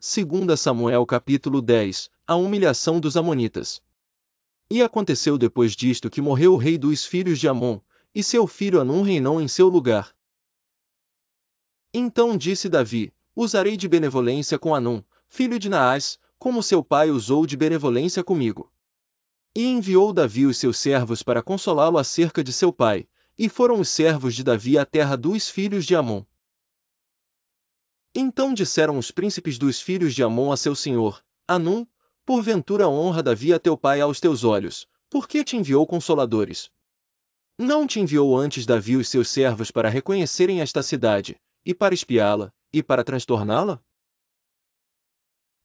2 Samuel capítulo 10, a humilhação dos amonitas. E aconteceu depois disto que morreu o rei dos filhos de Amon, e seu filho Hanum reinou em seu lugar. Então disse Davi: usarei de benevolência com Hanum, filho de Naás, como seu pai usou de benevolência comigo. E enviou Davi os seus servos para consolá-lo acerca de seu pai, e foram os servos de Davi à terra dos filhos de Amon. Então disseram os príncipes dos filhos de Amon a seu senhor, Hanum: porventura honra Davi a teu pai aos teus olhos, por que te enviou consoladores? Não te enviou antes Davi os seus servos para reconhecerem esta cidade, e para espiá-la, e para transtorná-la?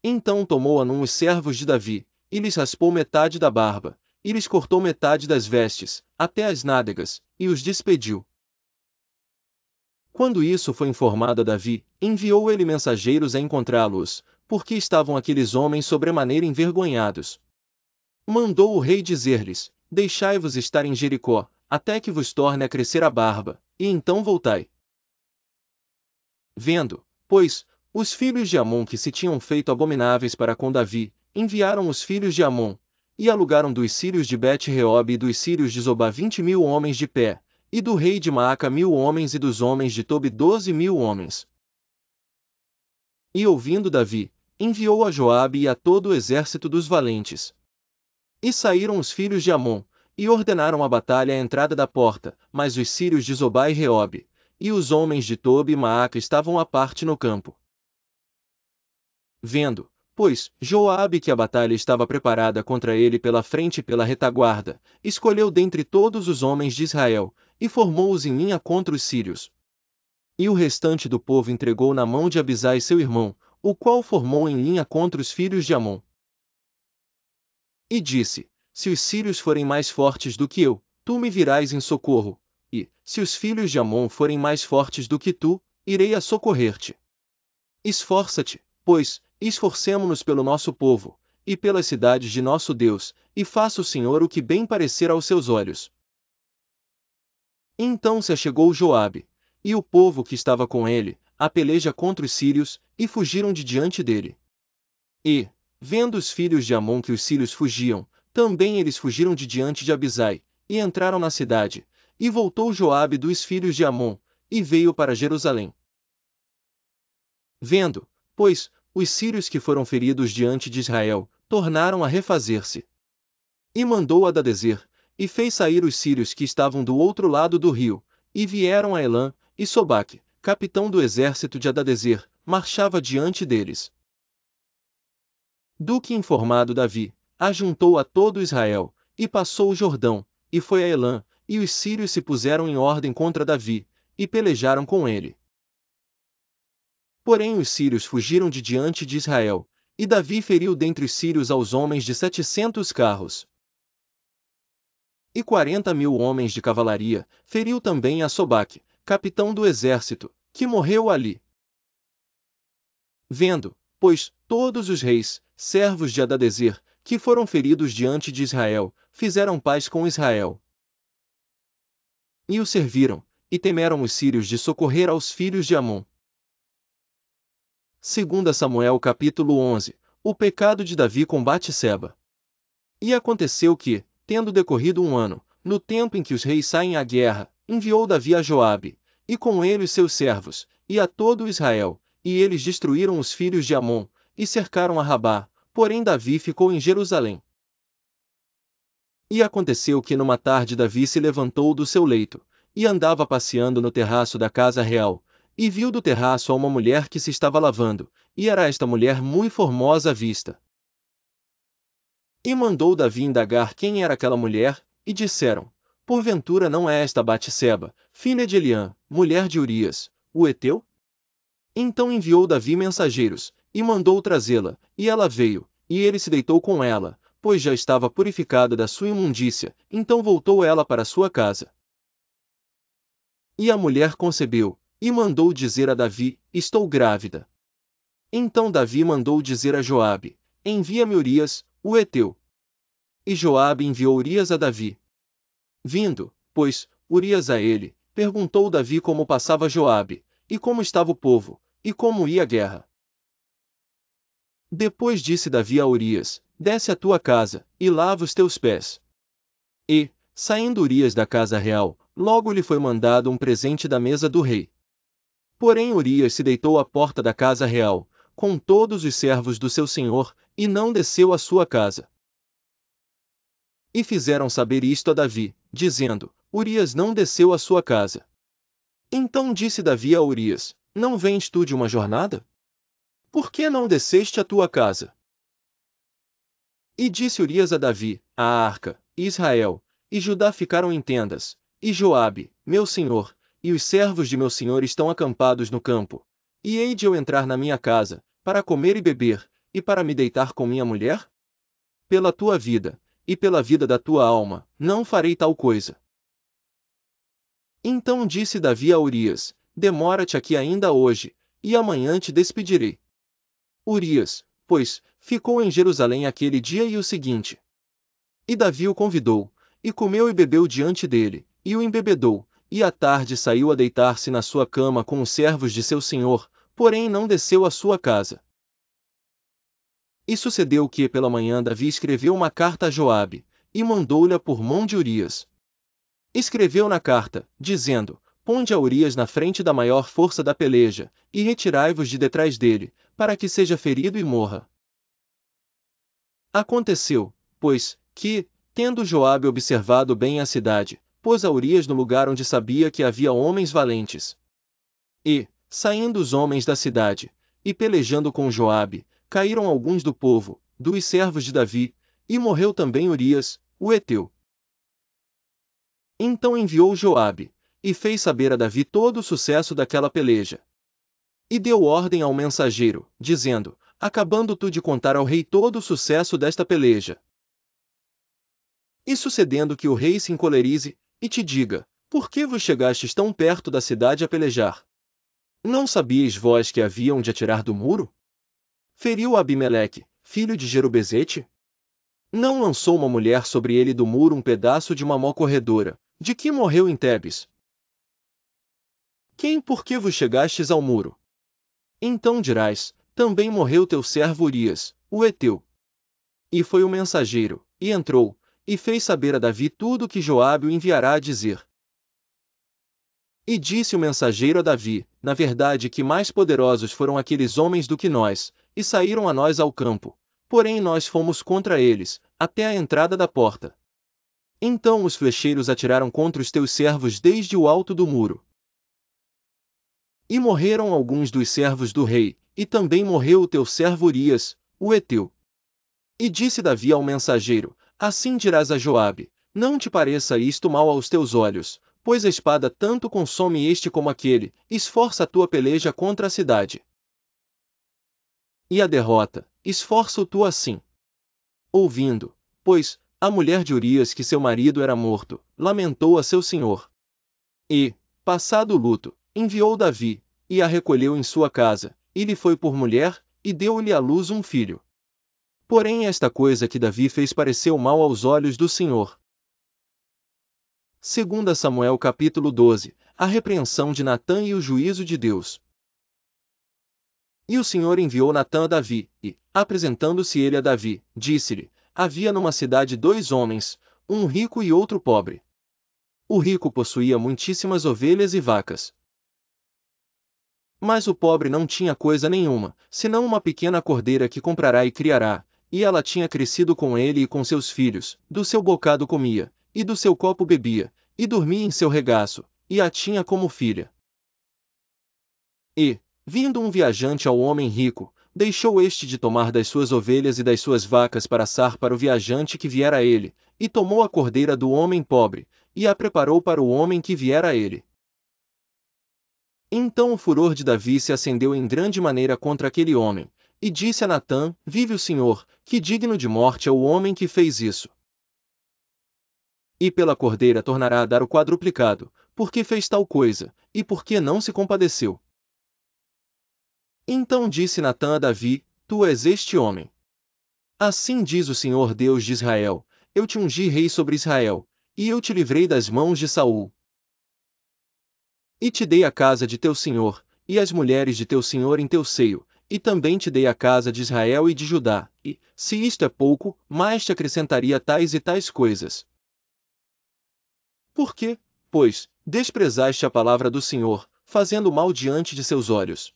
Então tomou Hanum os servos de Davi, e lhes raspou metade da barba, e lhes cortou metade das vestes, até as nádegas, e os despediu. Quando isso foi informado a Davi, enviou ele mensageiros a encontrá-los, porque estavam aqueles homens sobremaneira envergonhados. Mandou o rei dizer-lhes: deixai-vos estar em Jericó, até que vos torne a crescer a barba, e então voltai. Vendo, pois, os filhos de Amon que se tinham feito abomináveis para com Davi, enviaram os filhos de Amon, e alugaram dos sírios de Bet-Reob e dos sírios de Zobá 20.000 homens de pé, e do rei de Maaca 1.000 homens e dos homens de Tobi 12.000 homens. E ouvindo Davi, enviou a Joabe e a todo o exército dos valentes. E saíram os filhos de Amon, e ordenaram a batalha à entrada da porta, mas os sírios de Zobá e Reob, e os homens de Tobi e Maaca estavam à parte no campo. Vendo, pois, Joabe que a batalha estava preparada contra ele pela frente e pela retaguarda, escolheu dentre todos os homens de Israel, e formou-os em linha contra os sírios. E o restante do povo entregou na mão de Abisai seu irmão, o qual formou em linha contra os filhos de Amon. E disse: se os sírios forem mais fortes do que eu, tu me virás em socorro, e, se os filhos de Amon forem mais fortes do que tu, irei a socorrer-te. Esforça-te, pois, esforcemo-nos pelo nosso povo, e pelas cidades de nosso Deus, e faça o Senhor o que bem parecer aos seus olhos. Então se achegou Joabe, e o povo que estava com ele, a peleja contra os sírios, e fugiram de diante dele. E, vendo os filhos de Amon que os sírios fugiam, também eles fugiram de diante de Abisai, e entraram na cidade, e voltou Joabe dos filhos de Amon, e veio para Jerusalém. Vendo, pois, os sírios que foram feridos diante de Israel, tornaram a refazer-se. E mandou Hadadezer, e fez sair os sírios que estavam do outro lado do rio, e vieram a Elã, e Sobaque, capitão do exército de Hadadezer, marchava diante deles. Do que informado Davi, ajuntou a todo Israel, e passou o Jordão, e foi a Elã, e os sírios se puseram em ordem contra Davi, e pelejaram com ele. Porém os sírios fugiram de diante de Israel, e Davi feriu dentre os sírios aos homens de 700 carros. E 40.000 homens de cavalaria, feriu também a Sobaque, capitão do exército, que morreu ali. Vendo, pois, todos os reis, servos de Hadadezer, que foram feridos diante de Israel, fizeram paz com Israel. E o serviram, e temeram os sírios de socorrer aos filhos de Amon. 2 Samuel capítulo 11, o pecado de Davi com Batseba. E aconteceu que, tendo decorrido um ano, no tempo em que os reis saem à guerra, enviou Davi a Joabe, e com ele os seus servos, e a todo Israel, e eles destruíram os filhos de Amon, e cercaram a Rabá, porém Davi ficou em Jerusalém. E aconteceu que numa tarde Davi se levantou do seu leito, e andava passeando no terraço da casa real, e viu do terraço a uma mulher que se estava lavando, e era esta mulher muito formosa à vista. E mandou Davi indagar quem era aquela mulher, e disseram: porventura não é esta Batseba, filha de Eliã, mulher de Urias, o heteu? Então enviou Davi mensageiros, e mandou trazê-la, e ela veio, e ele se deitou com ela, pois já estava purificada da sua imundícia, então voltou ela para sua casa. E a mulher concebeu, e mandou dizer a Davi: estou grávida. Então Davi mandou dizer a Joabe: envia-me Urias, o heteu. E Joabe enviou Urias a Davi. Vindo, pois, Urias a ele, perguntou Davi como passava Joabe, e como estava o povo, e como ia a guerra. Depois disse Davi a Urias: desce à tua casa, e lava os teus pés. E, saindo Urias da casa real, logo lhe foi mandado um presente da mesa do rei. Porém Urias se deitou à porta da casa real, com todos os servos do seu senhor, e não desceu à sua casa. E fizeram saber isto a Davi, dizendo: Urias não desceu à sua casa. Então disse Davi a Urias: não vens tu de uma jornada? Por que não desceste à tua casa? E disse Urias a Davi: a arca, e Israel, e Judá ficaram em tendas, e Joabe, meu senhor, e os servos de meu senhor estão acampados no campo. E hei de eu entrar na minha casa, para comer e beber, e para me deitar com minha mulher? Pela tua vida, e pela vida da tua alma, não farei tal coisa. Então disse Davi a Urias: demora-te aqui ainda hoje, e amanhã te despedirei. Urias, pois, ficou em Jerusalém aquele dia e o seguinte. E Davi o convidou, e comeu e bebeu diante dele, e o embebedou, e à tarde saiu a deitar-se na sua cama com os servos de seu senhor, porém não desceu à sua casa. E sucedeu que pela manhã Davi escreveu uma carta a Joabe, e mandou-lhe por mão de Urias. Escreveu na carta, dizendo: ponde a Urias na frente da maior força da peleja, e retirai-vos de detrás dele, para que seja ferido e morra. Aconteceu, pois, que, tendo Joabe observado bem a cidade, pôs a Urias no lugar onde sabia que havia homens valentes. E, saindo os homens da cidade, e pelejando com Joabe, caíram alguns do povo, dos servos de Davi, e morreu também Urias, o heteu. Então enviou Joabe, e fez saber a Davi todo o sucesso daquela peleja. E deu ordem ao mensageiro, dizendo: acabando tu de contar ao rei todo o sucesso desta peleja. E sucedendo que o rei se encolerize, e te diga: por que vos chegastes tão perto da cidade a pelejar? Não sabíeis vós que haviam de atirar do muro? Feriu Abimeleque, filho de Jerubezete? Não lançou uma mulher sobre ele do muro um pedaço de uma mó corredora, de que morreu em Tebes? Quem por que vos chegastes ao muro? Então dirás: também morreu teu servo Urias, o heteu. E foi o mensageiro, e entrou, e fez saber a Davi tudo o que Joabe o enviará a dizer. E disse o mensageiro a Davi: na verdade que mais poderosos foram aqueles homens do que nós, e saíram a nós ao campo, porém nós fomos contra eles, até a entrada da porta. Então os flecheiros atiraram contra os teus servos desde o alto do muro. E morreram alguns dos servos do rei, e também morreu o teu servo Urias, o heteu. E disse Davi ao mensageiro: assim dirás a Joabe: não te pareça isto mal aos teus olhos, pois a espada tanto consome este como aquele, esforça a tua peleja contra a cidade. E a derrota, esforça-o tu assim. Ouvindo, pois, a mulher de Urias que seu marido era morto, lamentou a seu senhor. E, passado o luto, enviou Davi, e a recolheu em sua casa, e lhe foi por mulher, e deu-lhe à luz um filho. Porém esta coisa que Davi fez pareceu mal aos olhos do Senhor. 2 Samuel capítulo 12, a repreensão de Natã e o juízo de Deus. E o Senhor enviou Natã a Davi, e, apresentando-se ele a Davi, disse-lhe: havia numa cidade 2 homens, um rico e outro pobre. O rico possuía muitíssimas ovelhas e vacas. Mas o pobre não tinha coisa nenhuma, senão uma pequena cordeira que comprará e criará, e ela tinha crescido com ele e com seus filhos, do seu bocado comia, e do seu copo bebia, e dormia em seu regaço, e a tinha como filha. E, vindo um viajante ao homem rico, deixou este de tomar das suas ovelhas e das suas vacas para assar para o viajante que viera a ele, e tomou a cordeira do homem pobre, e a preparou para o homem que viera a ele. Então o furor de Davi se acendeu em grande maneira contra aquele homem, e disse a Natã: vive o Senhor, que digno de morte é o homem que fez isso. E pela cordeira tornará a dar o quadruplicado, porque fez tal coisa, e porque não se compadeceu. Então disse Natã a Davi: tu és este homem. Assim diz o Senhor Deus de Israel: eu te ungi rei sobre Israel, e eu te livrei das mãos de Saul. E te dei a casa de teu senhor, e as mulheres de teu senhor em teu seio, e também te dei a casa de Israel e de Judá, e, se isto é pouco, mais te acrescentaria tais e tais coisas. Por que, pois, desprezaste a palavra do Senhor, fazendo mal diante de seus olhos?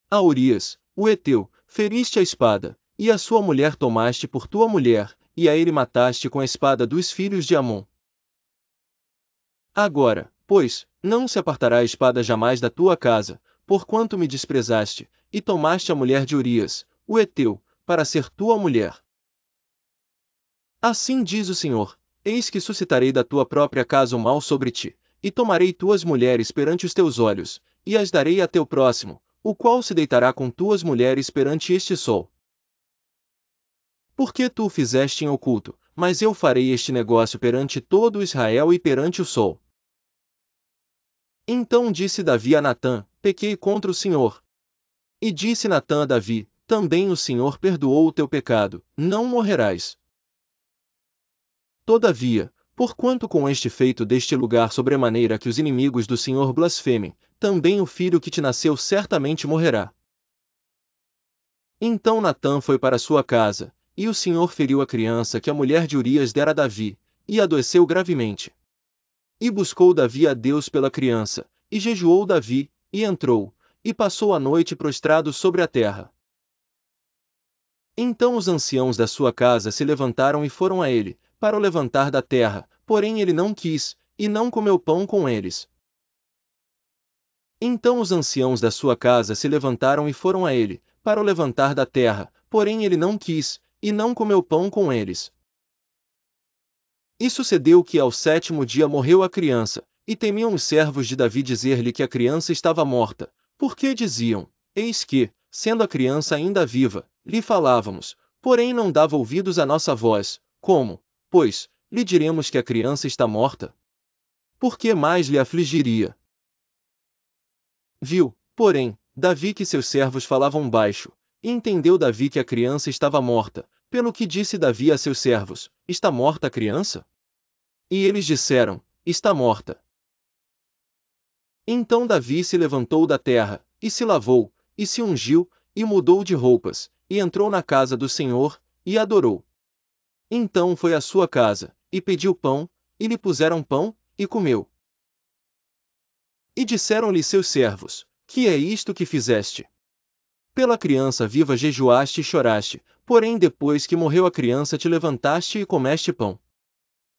A Urias, o heteu, feriste a espada, e a sua mulher tomaste por tua mulher, e a ele mataste com a espada dos filhos de Amon. Agora, pois, não se apartará a espada jamais da tua casa, porquanto me desprezaste, e tomaste a mulher de Urias, o heteu, para ser tua mulher. Assim diz o Senhor: eis que suscitarei da tua própria casa o mal sobre ti, e tomarei tuas mulheres perante os teus olhos, e as darei a teu próximo, o qual se deitará com tuas mulheres perante este sol. Porque tu o fizeste em oculto, mas eu farei este negócio perante todo Israel e perante o sol. Então disse Davi a Natã: pequei contra o Senhor. E disse Natã a Davi: também o Senhor perdoou o teu pecado, não morrerás. Todavia, porquanto com este feito deste lugar sobremaneira que os inimigos do Senhor blasfemem, também o filho que te nasceu certamente morrerá. Então Natã foi para sua casa, e o Senhor feriu a criança que a mulher de Urias dera a Davi, e adoeceu gravemente. E buscou Davi a Deus pela criança, e jejuou Davi, e entrou, e passou a noite prostrado sobre a terra. Então os anciãos da sua casa se levantaram e foram a ele, para o levantar da terra, porém ele não quis, e não comeu pão com eles. Então os anciãos da sua casa se levantaram e foram a ele, para o levantar da terra, porém ele não quis, e não comeu pão com eles. E sucedeu que ao 7º dia morreu a criança, e temiam os servos de Davi dizer-lhe que a criança estava morta, porque diziam: eis que, sendo a criança ainda viva, lhe falávamos, porém não dava ouvidos à nossa voz. Como, pois, lhe diremos que a criança está morta? Por que mais lhe afligiria? Viu, porém, Davi que seus servos falavam baixo, e entendeu Davi que a criança estava morta, pelo que disse Davi a seus servos: está morta a criança? E eles disseram: está morta. Então Davi se levantou da terra, e se lavou, e se ungiu, e mudou de roupas, e entrou na casa do Senhor, e adorou. Então foi à sua casa, e pediu pão, e lhe puseram pão, e comeu. E disseram-lhe seus servos: que é isto que fizeste? Pela criança viva jejuaste e choraste, porém depois que morreu a criança te levantaste e comeste pão.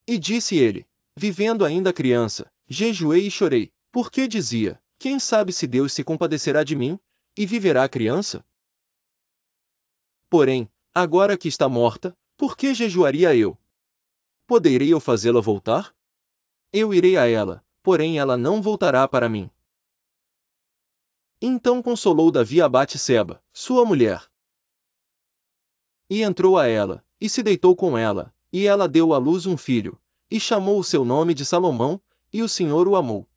E disse ele: vivendo ainda a criança, jejuei e chorei, porque dizia: quem sabe se Deus se compadecerá de mim, e viverá a criança? Porém, agora que está morta, por que jejuaria eu? Poderei eu fazê-la voltar? Eu irei a ela, porém ela não voltará para mim. Então consolou Davi a Batseba, sua mulher. E entrou a ela, e se deitou com ela, e ela deu à luz um filho, e chamou o seu nome de Salomão, e o Senhor o amou.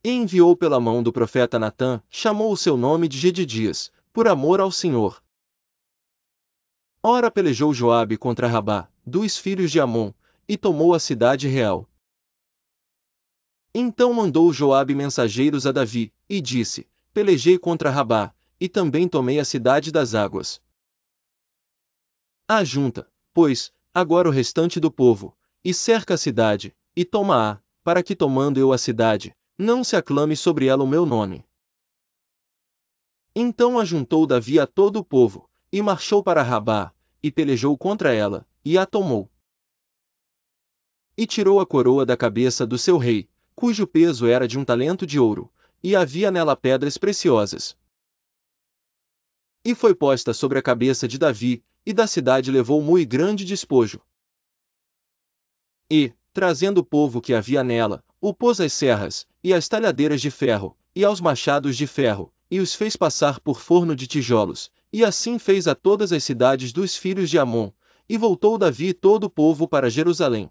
E enviou pela mão do profeta Natã, chamou o seu nome de Gedidias, por amor ao Senhor. Ora pelejou Joabe contra Rabá, dos filhos de Amon, e tomou a cidade real. Então mandou Joabe mensageiros a Davi, e disse: pelejei contra Rabá, e também tomei a cidade das águas. Ajunta, pois, agora o restante do povo, e cerca a cidade, e toma-a, para que tomando eu a cidade, não se aclame sobre ela o meu nome. Então ajuntou Davi a todo o povo, e marchou para Rabá, e pelejou contra ela, e a tomou. E tirou a coroa da cabeça do seu rei, cujo peso era de 1 talento de ouro, e havia nela pedras preciosas. E foi posta sobre a cabeça de Davi, e da cidade levou muito grande despojo. E, trazendo o povo que havia nela, o pôs às serras, e às talhadeiras de ferro, e aos machados de ferro, e os fez passar por forno de tijolos, e assim fez a todas as cidades dos filhos de Amon, e voltou Davi e todo o povo para Jerusalém.